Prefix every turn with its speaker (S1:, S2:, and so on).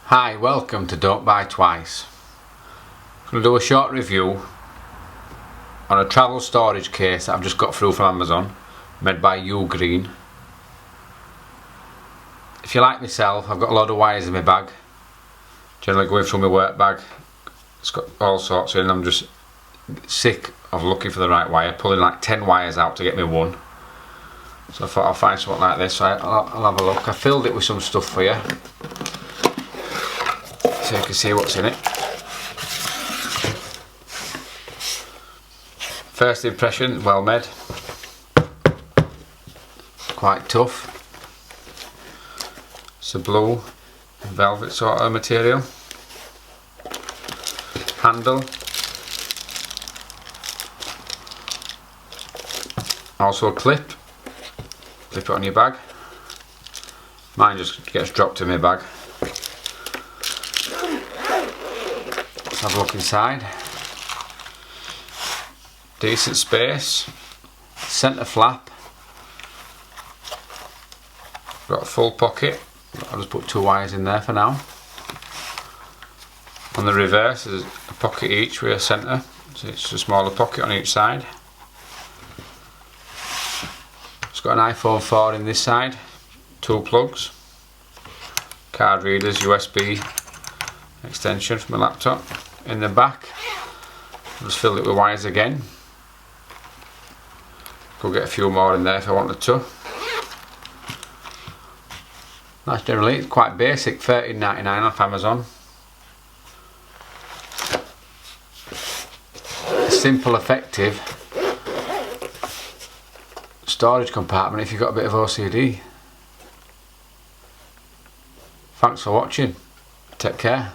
S1: Hi, welcome to Don't Buy Twice. I'm going to do a short review on a travel storage case that I've just got through from Amazon, made by Ugreen. If you like myself, I've got a lot of wires in my bag, generally going through my work bag. It's got all sorts in, I'm just sick of looking for the right wire, pulling like 10 wires out to get me one. So I thought I'll find something like this, so I'll have a look. I filled it with some stuff for you, so you can see what's in it. First impression, well made. Quite tough. It's a blue velvet sort of material. Handle. Also a clip. Clip it on your bag. Mine just gets dropped in my bag. Let's have a look inside. Decent space. Centre flap. Got a full pocket. I'll just put 2 wires in there for now. On the reverse there's a pocket each with a centre, so it's a smaller pocket on each side. It's got an iPhone 4 in this side, 2 plugs, card readers, USB extension for my laptop. In the back, I'll just fill it with wires again. Could get a few more in there if I wanted to. That's generally quite basic, $13.99 off Amazon. A simple, effective storage compartment if you've got a bit of OCD. Thanks for watching. Take care.